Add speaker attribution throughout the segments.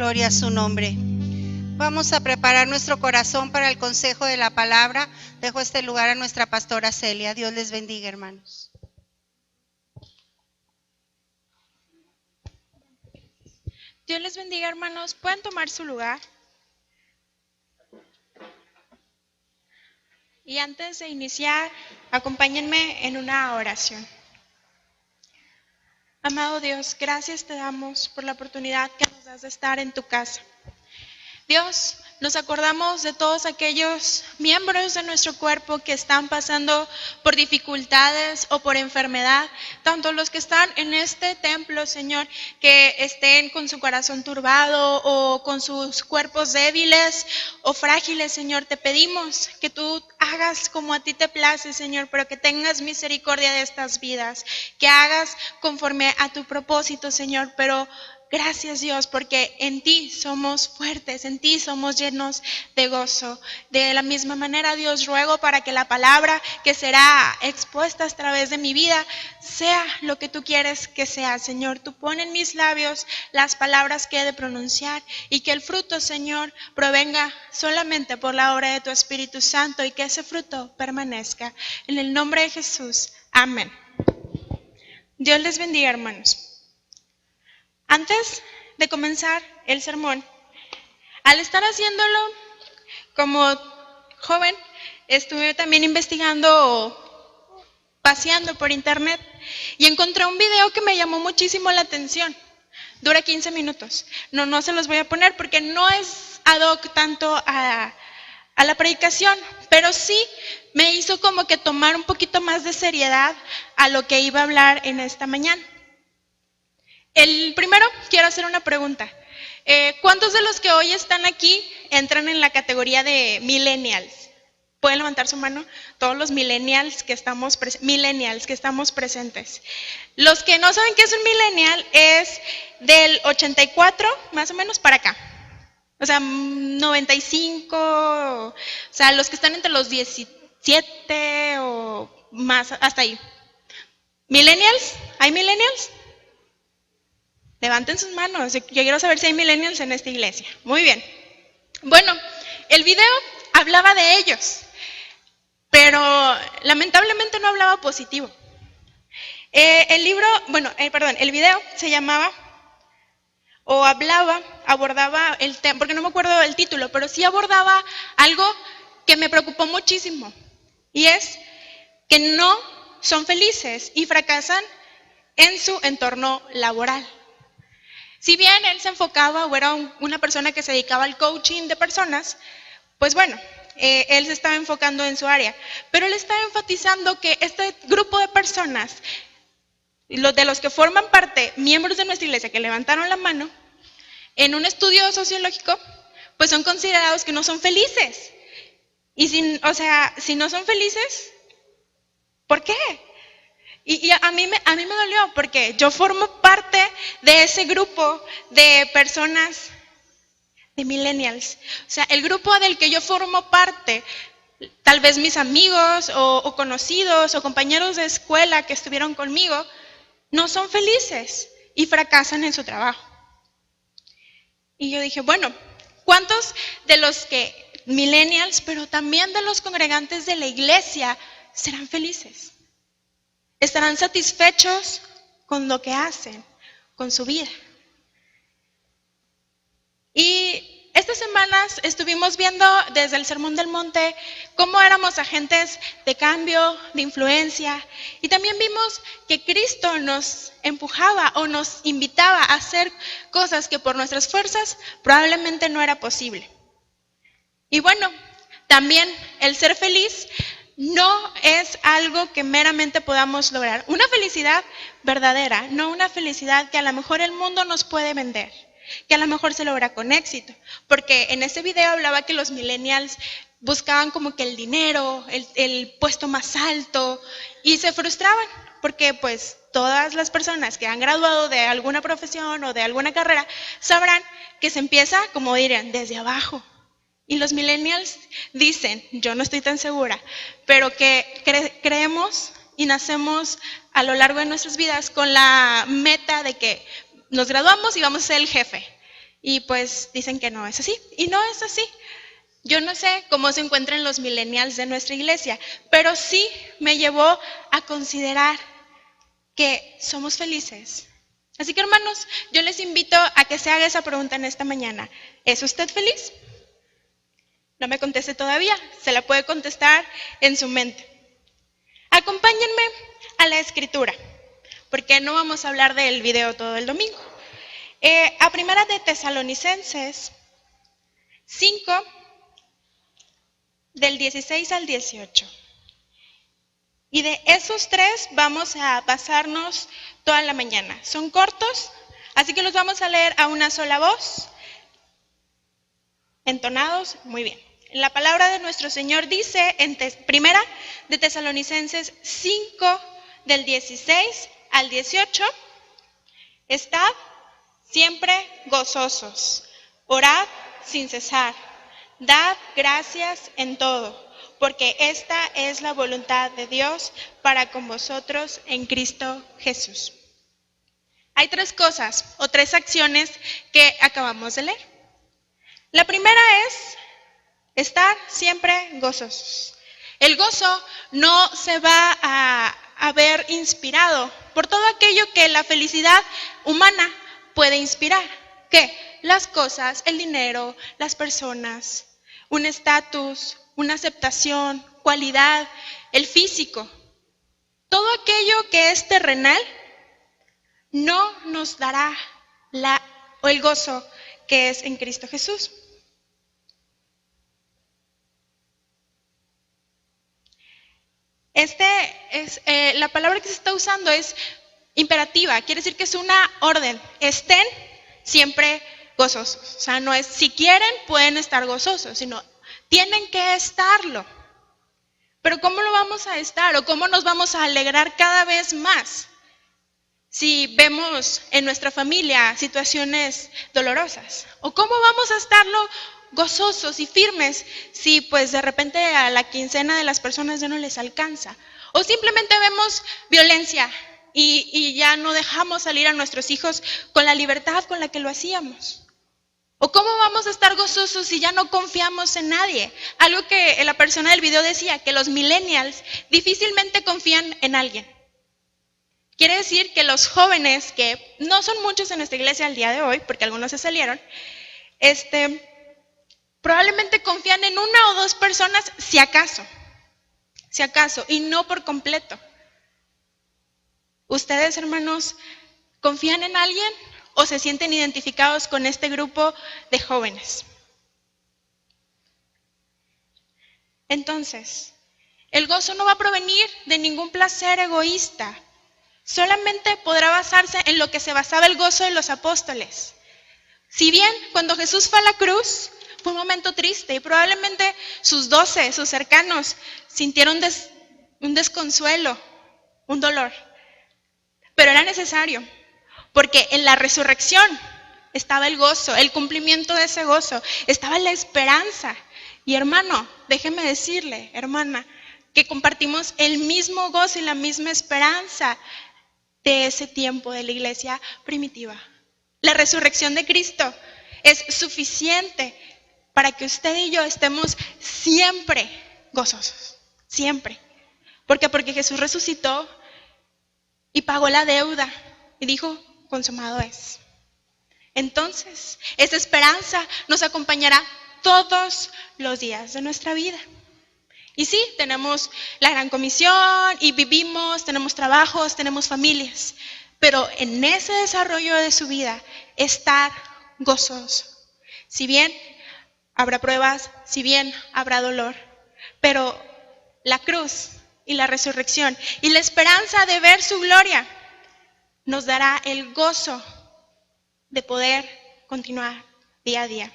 Speaker 1: Gloria a su nombre. Vamos a preparar nuestro corazón para el consejo de la palabra. Dejo este lugar a nuestra pastora Celia. Dios les bendiga, hermanos.
Speaker 2: Dios les bendiga, hermanos. ¿Pueden tomar su lugar? Y antes de iniciar, acompáñenme en una oración. Amado Dios, gracias te damos por la oportunidad que nos das de estar en tu casa. Dios, nos acordamos de todos aquellos miembros de nuestro cuerpo que están pasando por dificultades o por enfermedad, tanto los que están en este templo, Señor, que estén con su corazón turbado o con sus cuerpos débiles o frágiles, Señor. Te pedimos que tú hagas como a ti te place, Señor, pero que tengas misericordia de estas vidas, que hagas conforme a tu propósito, Señor, pero gracias, Dios, porque en ti somos fuertes, en ti somos llenos de gozo. De la misma manera, Dios, ruego para que la palabra que será expuesta a través de mi vida sea lo que tú quieres que sea, Señor. Tú pon en mis labios las palabras que he de pronunciar y que el fruto, Señor, provenga solamente por la obra de tu Espíritu Santo y que ese fruto permanezca. En el nombre de Jesús. Amén. Dios les bendiga, hermanos. Antes de comenzar el sermón, al estar haciéndolo como joven, estuve también investigando, paseando por internet y encontré un video que me llamó muchísimo la atención. Dura 15 minutos. No se los voy a poner porque no es ad hoc tanto a la predicación, pero sí me hizo como que tomar un poquito más de seriedad a lo que iba a hablar en esta mañana. El primero, quiero hacer una pregunta. ¿Cuántos de los que hoy están aquí entran en la categoría de millennials? ¿Pueden levantar su mano? Todos los millennials que estamos presentes. Los que no saben qué es un millennial es del 84 más o menos para acá. O sea, 95, o sea, los que están entre los 17 o más, hasta ahí. ¿Millennials? ¿Hay millennials? Levanten sus manos, yo quiero saber si hay millennials en esta iglesia. Muy bien. Bueno, el video hablaba de ellos, pero lamentablemente no hablaba positivo. El video se llamaba, abordaba el tema, porque no me acuerdo del título, pero sí abordaba algo que me preocupó muchísimo, y es que no son felices y fracasan en su entorno laboral. Si bien él se enfocaba o era una persona que se dedicaba al coaching de personas, pues bueno, él se estaba enfocando en su área. Pero él estaba enfatizando que este grupo de personas, de los que forman parte, miembros de nuestra iglesia que levantaron la mano, en un estudio sociológico, pues son considerados que no son felices. Y si no son felices, ¿por qué? Y a mí me dolió porque yo formo parte de ese grupo de personas, de millennials. O sea, el grupo del que yo formo parte, tal vez mis amigos o conocidos o compañeros de escuela que estuvieron conmigo, no son felices y fracasan en su trabajo. Y yo dije, bueno, ¿cuántos de los millennials, pero también de los congregantes de la iglesia, serán felices? ¿Estarán satisfechos con lo que hacen, con su vida? Y estas semanas estuvimos viendo desde el Sermón del Monte cómo éramos agentes de cambio, de influencia. Y también vimos que Cristo nos empujaba o nos invitaba a hacer cosas que por nuestras fuerzas probablemente no era posible. Y bueno, también el ser feliz no es algo que meramente podamos lograr. Una felicidad verdadera, no una felicidad que a lo mejor el mundo nos puede vender, que a lo mejor se logra con éxito. Porque en ese video hablaba que los millennials buscaban como que el dinero, el puesto más alto, y se frustraban porque pues todas las personas que han graduado de alguna profesión o de alguna carrera sabrán que se empieza, como dirían, desde abajo. Y los millennials dicen, yo no estoy tan segura, pero que creemos y nacemos a lo largo de nuestras vidas con la meta de que nos graduamos y vamos a ser el jefe. y pues dicen que no es así. Y no es así. Yo no sé cómo se encuentran los millennials de nuestra iglesia, pero sí me llevó a considerar que somos felices. Así que, hermanos, yo les invito a que se haga esa pregunta en esta mañana. ¿Es usted feliz? No me conteste todavía, se la puede contestar en su mente. Acompáñenme a la escritura, porque no vamos a hablar del video todo el domingo. A Primera de Tesalonicenses 5, del 16 al 18. Y de esos tres vamos a pasarnos toda la mañana. Son cortos, así que los vamos a leer a una sola voz, entonados, muy bien. La palabra de nuestro Señor dice en Primera de Tesalonicenses 5, del 16 al 18, estad siempre gozosos, orad sin cesar, dad gracias en todo, porque esta es la voluntad de Dios para con vosotros en Cristo Jesús. Hay tres cosas o tres acciones que acabamos de leer. La primera es estar siempre gozosos. El gozo no se va a ver inspirado por todo aquello que la felicidad humana puede inspirar. ¿Qué? Las cosas, el dinero, las personas, un estatus, una aceptación, cualidad, el físico. Todo aquello que es terrenal no nos dará el gozo que es en Cristo Jesús. La palabra que se está usando es imperativa, quiere decir que es una orden. Estén siempre gozosos. O sea, no es si quieren pueden estar gozosos, sino tienen que estarlo. Pero ¿cómo lo vamos a estar o cómo nos vamos a alegrar cada vez más si vemos en nuestra familia situaciones dolorosas? ¿O cómo vamos a estarlo gozosos y firmes si pues de repente a la quincena de las personas ya no les alcanza? O simplemente vemos violencia y ya no dejamos salir a nuestros hijos con la libertad con la que lo hacíamos. ¿O cómo vamos a estar gozosos si ya no confiamos en nadie? Algo que la persona del video decía, que los millennials difícilmente confían en alguien. Quiere decir que los jóvenes, que no son muchos en nuestra iglesia al día de hoy, porque algunos se salieron, probablemente confían en una o dos personas, si acaso, y no por completo. ¿Ustedes, hermanos, confían en alguien o se sienten identificados con este grupo de jóvenes? Entonces, el gozo no va a provenir de ningún placer egoísta. Solamente podrá basarse en lo que se basaba el gozo de los apóstoles. Si bien cuando Jesús fue a la cruz fue un momento triste y probablemente sus 12, sus cercanos, sintieron un desconsuelo, un dolor. Pero era necesario, porque en la resurrección estaba el gozo, el cumplimiento de ese gozo, estaba la esperanza. Y hermano, déjeme decirle, hermana, que compartimos el mismo gozo y la misma esperanza de ese tiempo de la iglesia primitiva. La resurrección de Cristo es suficiente para que usted y yo estemos siempre gozosos, siempre. ¿Por qué? Porque Jesús resucitó y pagó la deuda y dijo, consumado es. Entonces, esa esperanza nos acompañará todos los días de nuestra vida. Y sí, tenemos la gran comisión y vivimos, tenemos trabajos, tenemos familias, pero en ese desarrollo de su vida, estar gozoso. Si bien habrá pruebas, si bien habrá dolor, pero la cruz y la resurrección y la esperanza de ver su gloria nos dará el gozo de poder continuar día a día.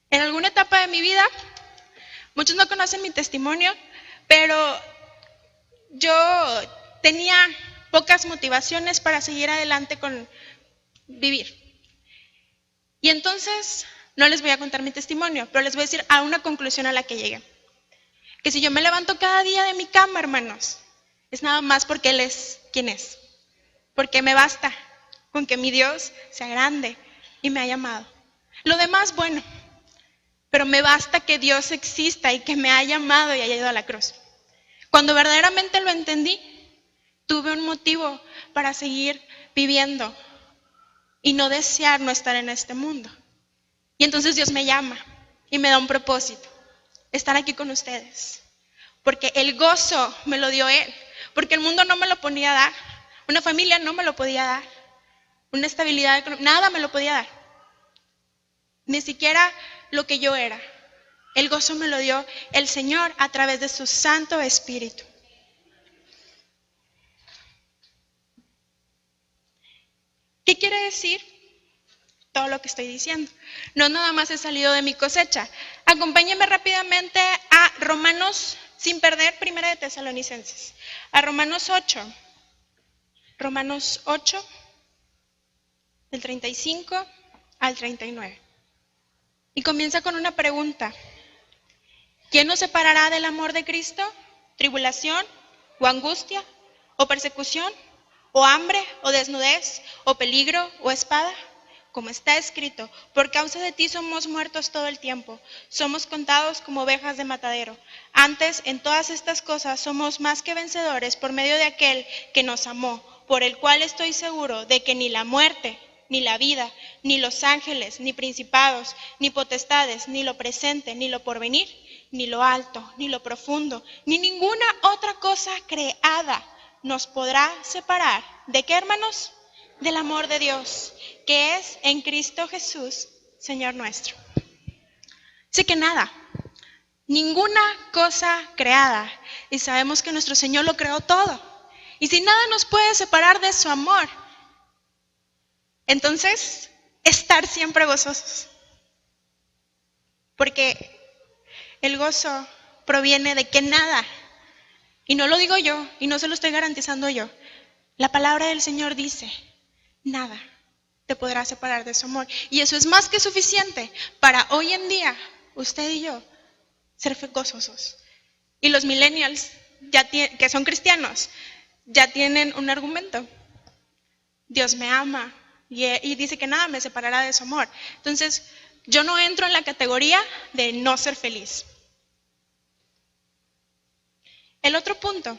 Speaker 2: En alguna etapa de mi vida, muchos no conocen mi testimonio, pero yo tenía pocas motivaciones para seguir adelante con vivir. Y entonces, no les voy a contar mi testimonio, pero les voy a decir a una conclusión a la que llegué. Que si yo me levanto cada día de mi cama, hermanos, es nada más porque Él es quien es. Porque me basta con que mi Dios sea grande, y me ha llamado. Lo demás, bueno, pero me basta que Dios exista y que me haya llamado y haya ido a la cruz. Cuando verdaderamente lo entendí, tuve un motivo para seguir viviendo y no desear no estar en este mundo. Y entonces Dios me llama y me da un propósito, estar aquí con ustedes. Porque el gozo me lo dio Él, porque el mundo no me lo podía dar, una familia no me lo podía dar, una estabilidad económica, nada me lo podía dar. Ni siquiera lo que yo era. El gozo me lo dio el Señor a través de su Santo Espíritu. ¿Qué quiere decir todo lo que estoy diciendo? No nada más he salido de mi cosecha. Acompáñenme rápidamente a Romanos, sin perder Primera de Tesalonicenses. A Romanos 8. Romanos 8, del 35 al 39. Y comienza con una pregunta. ¿Quién nos separará del amor de Cristo? ¿Tribulación o angustia o persecución o hambre o desnudez o peligro o espada? Como está escrito, por causa de ti somos muertos todo el tiempo, somos contados como ovejas de matadero. Antes, en todas estas cosas, somos más que vencedores por medio de aquel que nos amó, por el cual estoy seguro de que ni la muerte, ni la vida, ni los ángeles, ni principados, ni potestades, ni lo presente, ni lo porvenir, ni lo alto, ni lo profundo, ni ninguna otra cosa creada nos podrá separar. ¿De qué, hermanos? Del amor de Dios, que es en Cristo Jesús, Señor nuestro. Así que nada, ninguna cosa creada. Y sabemos que nuestro Señor lo creó todo. Y si nada nos puede separar de su amor, entonces, estar siempre gozosos. Porque el gozo proviene de que nada, y no lo digo yo, y no se lo estoy garantizando yo, la palabra del Señor dice, nada te podrá separar de su amor. Y eso es más que suficiente para hoy en día, usted y yo, ser gozosos. Y los millennials, que son cristianos, ya tienen un argumento. Dios me ama y dice que nada me separará de su amor. Entonces, yo no entro en la categoría de no ser feliz. El otro punto,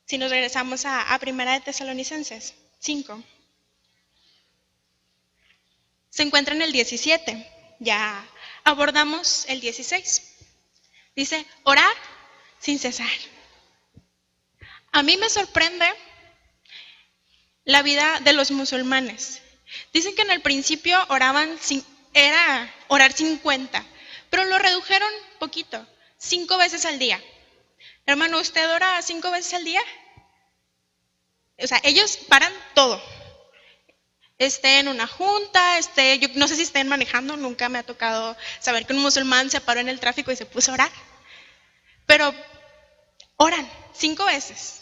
Speaker 2: si nos regresamos a Primera de Tesalonicenses 5, se encuentra en el 17, ya abordamos el 16. Dice, orar sin cesar. A mí me sorprende la vida de los musulmanes. Dicen que en el principio era orar 50, pero lo redujeron poquito, 5 veces al día. Hermano, ¿usted ora 5 veces al día? O sea, ellos paran todo. En una junta, yo no sé si estén manejando, nunca me ha tocado saber que un musulmán se paró en el tráfico y se puso a orar. Pero oran 5 veces.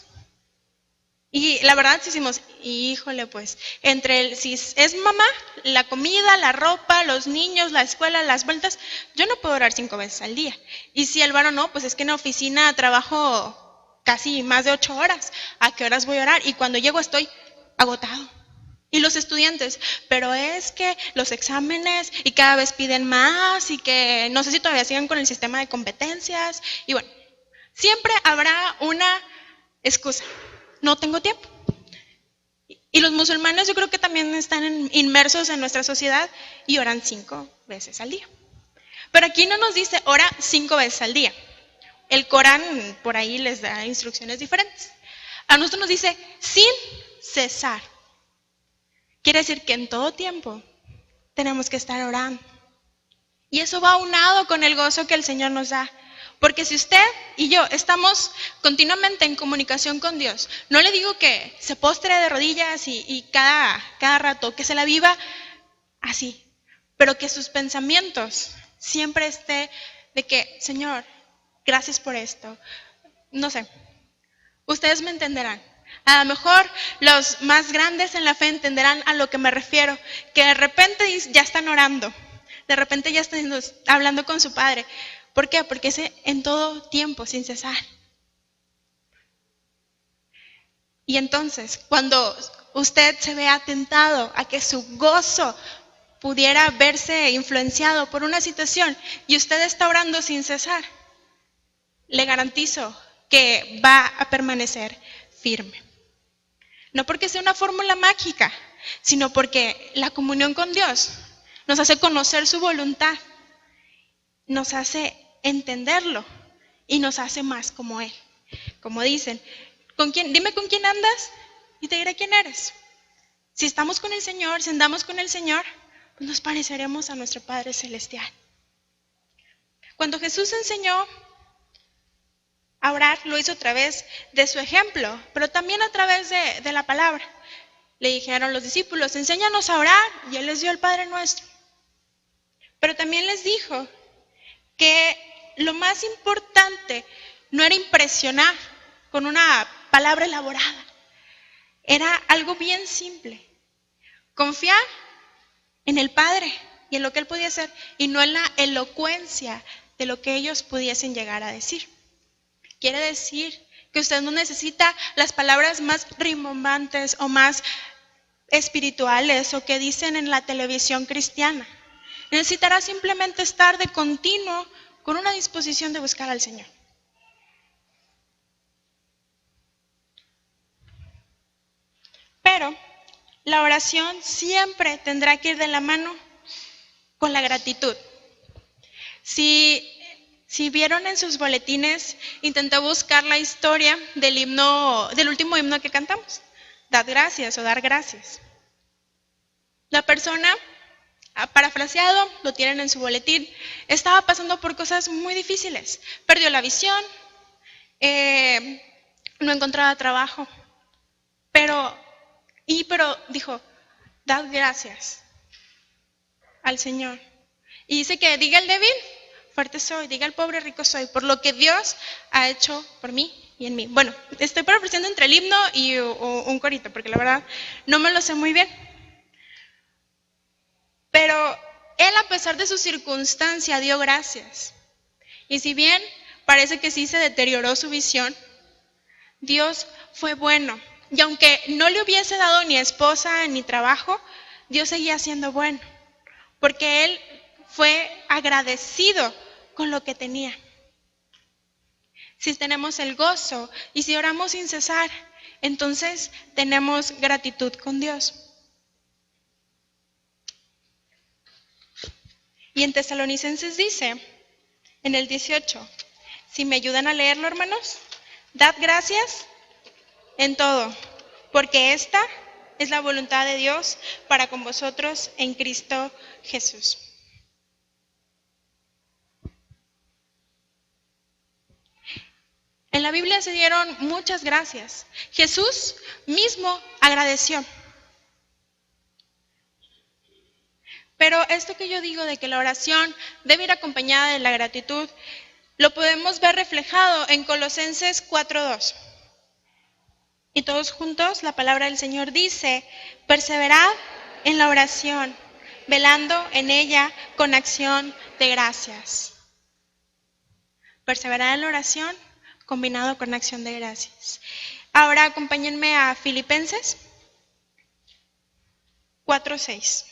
Speaker 2: Y la verdad decimos, híjole, pues, si es mamá, la comida, la ropa, los niños, la escuela, las vueltas, yo no puedo orar 5 veces al día. Y si el varón no, pues es que en la oficina trabajo casi más de 8 horas. ¿A qué horas voy a orar? Y cuando llego estoy agotado. Y los estudiantes, pero es que los exámenes y cada vez piden más y que no sé si todavía siguen con el sistema de competencias. Y bueno, siempre habrá una excusa. No tengo tiempo. Y los musulmanes yo creo que también están inmersos en nuestra sociedad y oran 5 veces al día. Pero aquí no nos dice ora 5 veces al día. El Corán por ahí les da instrucciones diferentes. A nosotros nos dice sin cesar. Quiere decir que en todo tiempo tenemos que estar orando. Y eso va aunado con el gozo que el Señor nos da. Porque si usted y yo estamos continuamente en comunicación con Dios, no le digo que se postre de rodillas y cada rato, que se la viva así, pero que sus pensamientos siempre esté de que, Señor, gracias por esto. No sé, ustedes me entenderán. A lo mejor los más grandes en la fe entenderán a lo que me refiero, que de repente ya están orando, de repente ya están hablando con su Padre. ¿Por qué? Porque es en todo tiempo, sin cesar. Y entonces, cuando usted se vea tentado a que su gozo pudiera verse influenciado por una situación y usted está orando sin cesar, le garantizo que va a permanecer firme. No porque sea una fórmula mágica, sino porque la comunión con Dios nos hace conocer su voluntad, nos hace entenderlo y nos hace más como Él. Como dicen, dime con quién andas y te diré quién eres. Si estamos con el Señor, si andamos con el Señor, pues nos pareceremos a nuestro Padre Celestial. Cuando Jesús enseñó a orar, lo hizo a través de su ejemplo, pero también a través de la palabra. Le dijeron los discípulos, enséñanos a orar, y Él les dio el Padre Nuestro. Pero también les dijo que lo más importante no era impresionar con una palabra elaborada, era algo bien simple, confiar en el Padre y en lo que Él podía hacer, y no en la elocuencia de lo que ellos pudiesen llegar a decir. Quiere decir que usted no necesita las palabras más rimbombantes o más espirituales o que dicen en la televisión cristiana. Necesitará simplemente estar de continuo con una disposición de buscar al Señor. Pero la oración siempre tendrá que ir de la mano con la gratitud. Si vieron en sus boletines, intenté buscar la historia del último himno que cantamos, Dad gracias o dar gracias. La persona, parafraseado, lo tienen en su boletín, estaba pasando por cosas muy difíciles. Perdió la visión, no encontraba trabajo, pero dijo, dad gracias al Señor. Y dice que diga el débil, fuerte soy, diga el pobre, rico soy, por lo que Dios ha hecho por mí y en mí. Bueno, estoy parafraseando entre el himno y un corito, porque la verdad no me lo sé muy bien. Pero él, a pesar de su circunstancia, dio gracias. Y si bien parece que sí se deterioró su visión, Dios fue bueno. Y aunque no le hubiese dado ni esposa ni trabajo, Dios seguía siendo bueno, porque él fue agradecido con lo que tenía. Si tenemos el gozo y si oramos sin cesar, entonces tenemos gratitud con Dios. Y en Tesalonicenses dice, en el 18, si me ayudan a leerlo, hermanos, dad gracias en todo, porque esta es la voluntad de Dios para con vosotros en Cristo Jesús. En la Biblia se dieron muchas gracias. Jesús mismo agradeció. Pero esto que yo digo de que la oración debe ir acompañada de la gratitud, lo podemos ver reflejado en Colosenses 4:2. Y todos juntos, la palabra del Señor dice, perseverad en la oración, velando en ella con acción de gracias. Perseverar en la oración combinado con acción de gracias. Ahora acompáñenme a Filipenses 4:6.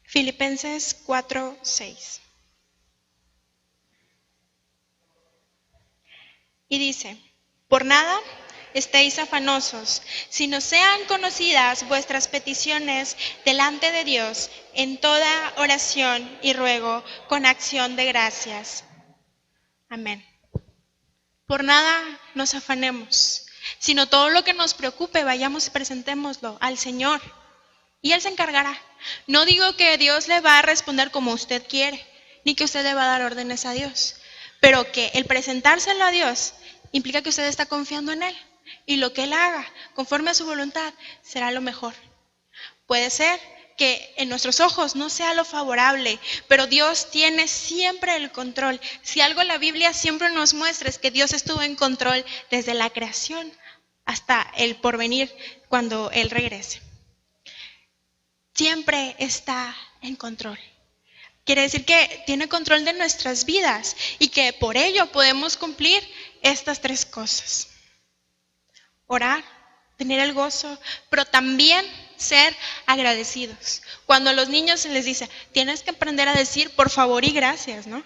Speaker 2: Filipenses 4:6. Y dice, por nada estéis afanosos, sino sean conocidas vuestras peticiones delante de Dios en toda oración y ruego con acción de gracias. Amén. Por nada nos afanemos, sino todo lo que nos preocupe, vayamos y presentémoslo al Señor. Y Él se encargará. No digo que Dios le va a responder como usted quiere, ni que usted le va a dar órdenes a Dios, pero que el presentárselo a Dios implica que usted está confiando en Él. Y lo que Él haga, conforme a su voluntad, será lo mejor. Puede ser que en nuestros ojos no sea lo favorable, pero Dios tiene siempre el control. Si algo la Biblia siempre nos muestra es que Dios estuvo en control desde la creación hasta el porvenir cuando Él regrese. Siempre está en control. Quiere decir que tiene control de nuestras vidas y que por ello podemos cumplir estas 3 cosas. Orar, tener el gozo, pero también ser agradecidos. Cuando a los niños se les dice, tienes que aprender a decir por favor y gracias, ¿no?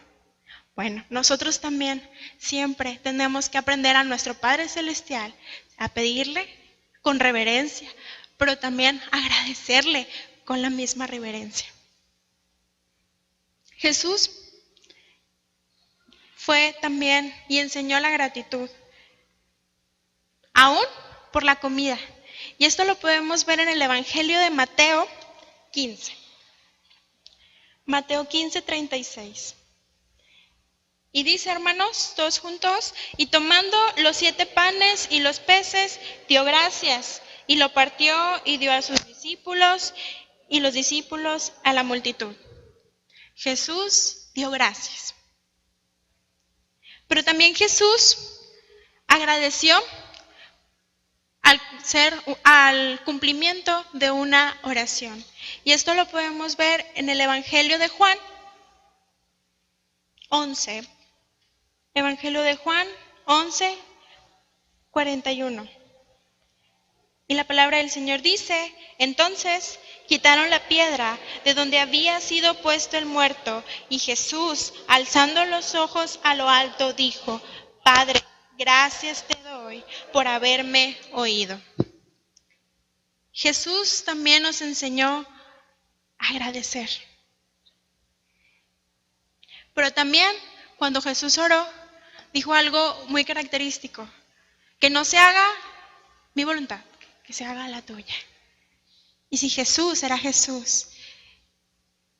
Speaker 2: Bueno, nosotros también siempre tenemos que aprender a nuestro Padre Celestial a pedirle con reverencia, pero también agradecerle con la misma reverencia. Jesús fue también y enseñó la gratitud, aún por la comida. Y esto lo podemos ver en el Evangelio de Mateo 15. Mateo 15, 36. Y dice, hermanos, todos juntos, y tomando los 7 panes y los peces, dio gracias, y lo partió y dio a sus discípulos, y los discípulos a la multitud. Jesús dio gracias. Pero también Jesús agradeció al cumplimiento de una oración. Y esto lo podemos ver en el Evangelio de Juan 11. Evangelio de Juan 11, 41. Y la palabra del Señor dice, entonces quitaron la piedra de donde había sido puesto el muerto, y Jesús, alzando los ojos a lo alto, dijo, Padre, gracias te doy por haberme oído. Jesús también nos enseñó a agradecer. Pero también cuando Jesús oró, dijo algo muy característico, que no se haga mi voluntad, que se haga la tuya. Y si Jesús era Jesús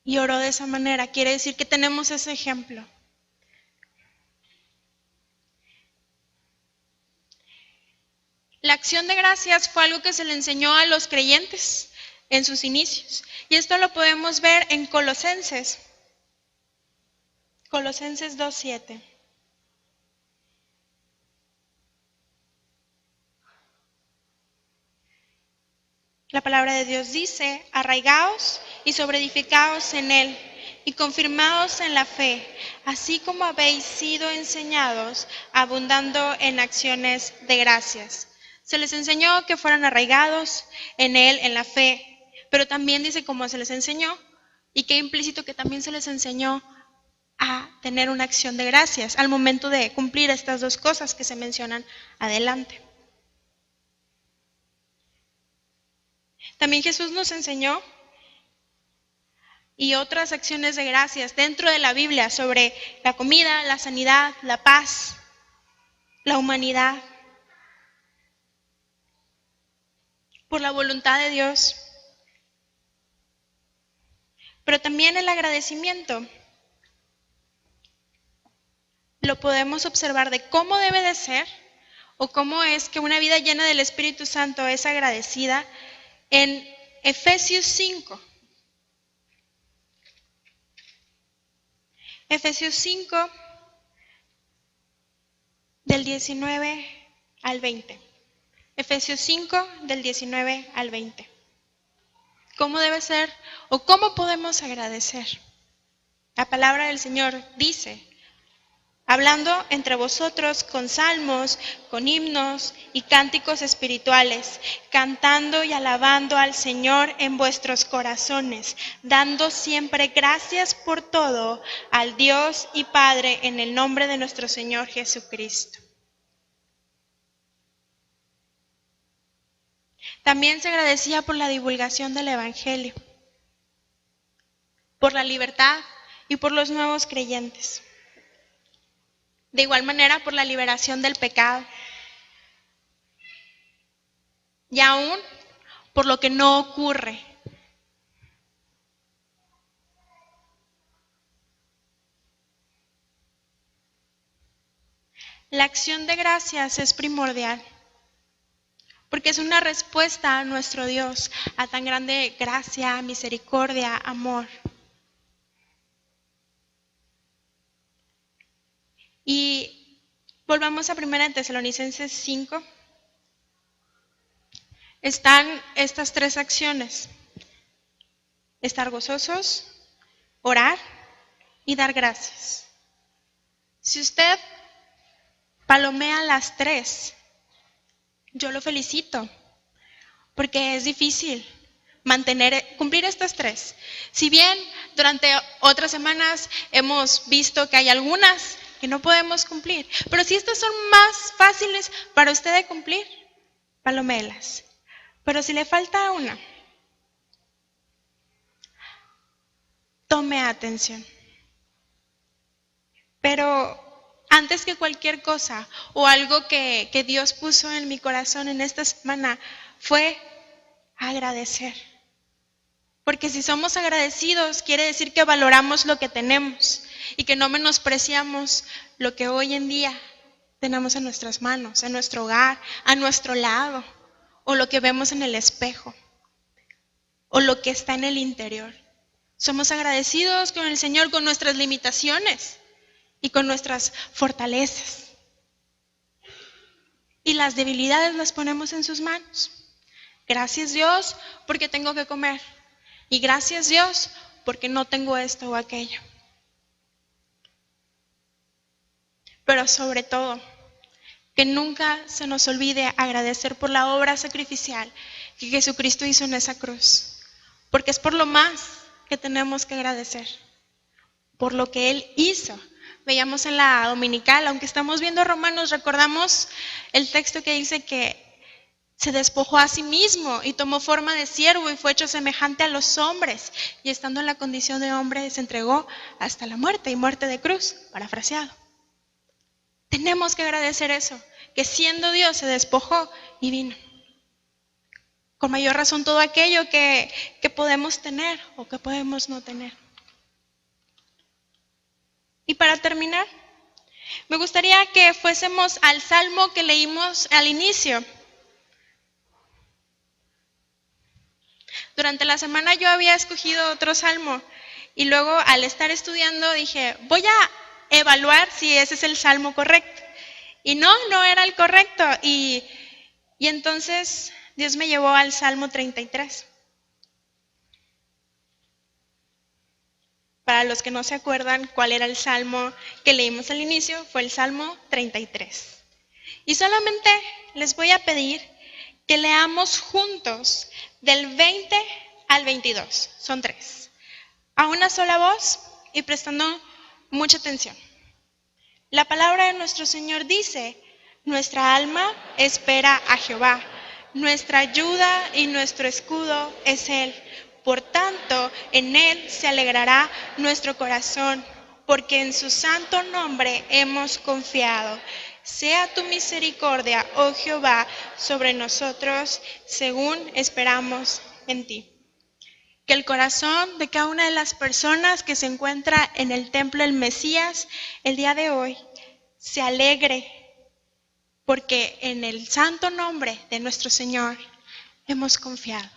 Speaker 2: y oró de esa manera, quiere decir que tenemos ese ejemplo. La acción de gracias fue algo que se le enseñó a los creyentes en sus inicios. Y esto lo podemos ver en Colosenses 2:7. La palabra de Dios dice, arraigaos y sobreedificaos en Él y confirmaos en la fe, así como habéis sido enseñados, abundando en acciones de gracias. Se les enseñó que fueran arraigados en Él, en la fe, pero también dice cómo se les enseñó y que implícito que también se les enseñó a tener una acción de gracias al momento de cumplir estas 2 cosas que se mencionan adelante. También Jesús nos enseñó y otras acciones de gracias dentro de la Biblia sobre la comida, la sanidad, la paz, la humanidad, por la voluntad de Dios. Pero también el agradecimiento lo podemos observar de cómo debe de ser o cómo es que una vida llena del Espíritu Santo es agradecida en Efesios 5. Efesios 5, del 19 al 20. Efesios 5, del 19 al 20. ¿Cómo debe ser o cómo podemos agradecer? La palabra del Señor dice, hablando entre vosotros con salmos, con himnos y cánticos espirituales, cantando y alabando al Señor en vuestros corazones, dando siempre gracias por todo al Dios y Padre en el nombre de nuestro Señor Jesucristo. También se agradecía por la divulgación del Evangelio, por la libertad y por los nuevos creyentes. De igual manera, por la liberación del pecado. Y aún por lo que no ocurre. La acción de gracias es primordial, porque es una respuesta a nuestro Dios, a tan grande gracia, misericordia, amor. Y volvamos a 1 Tesalonicenses 5, están estas 3 acciones: estar gozosos, orar y dar gracias. Si usted palomea las 3, yo lo felicito, porque es difícil cumplir estas 3. Si bien durante otras semanas hemos visto que hay algunas que no podemos cumplir, pero si estas son más fáciles para usted de cumplir, palomélas. Pero si le falta una, tome atención. Pero antes que cualquier cosa o algo que Dios puso en mi corazón en esta semana fue agradecer. Porque si somos agradecidos, quiere decir que valoramos lo que tenemos y que no menospreciamos lo que hoy en día tenemos en nuestras manos, en nuestro hogar, a nuestro lado, o lo que vemos en el espejo, o lo que está en el interior. Somos agradecidos con el Señor, con nuestras limitaciones y con nuestras fortalezas. Y las debilidades las ponemos en sus manos. Gracias Dios porque tengo que comer. Y gracias Dios porque no tengo esto o aquello. Pero sobre todo, que nunca se nos olvide agradecer por la obra sacrificial que Jesucristo hizo en esa cruz. Porque es por lo más que tenemos que agradecer. Por lo que Él hizo. Veíamos en la dominical, aunque estamos viendo Romanos, recordamos el texto que dice que se despojó a sí mismo y tomó forma de siervo y fue hecho semejante a los hombres. Y estando en la condición de hombre se entregó hasta la muerte y muerte de cruz, parafraseado. Tenemos que agradecer eso, que siendo Dios se despojó y vino. Con mayor razón todo aquello que podemos tener o que podemos no tener. Y para terminar, me gustaría que fuésemos al salmo que leímos al inicio. Durante la semana yo había escogido otro salmo y luego al estar estudiando dije, voy a evaluar si ese es el salmo correcto. Y no era el correcto. Y entonces Dios me llevó al Salmo 33. Para los que no se acuerdan cuál era el salmo que leímos al inicio, fue el Salmo 33. Y solamente les voy a pedir que leamos juntos del 20 al 22. Son 3. A una sola voz y prestando mucha atención. La palabra de nuestro Señor dice, nuestra alma espera a Jehová, nuestra ayuda y nuestro escudo es Él. Por tanto, en Él se alegrará nuestro corazón, porque en su santo nombre hemos confiado. Sea tu misericordia, oh Jehová, sobre nosotros, según esperamos en ti. Que el corazón de cada una de las personas que se encuentra en el templo del Mesías el día de hoy se alegre, porque en el santo nombre de nuestro Señor hemos confiado.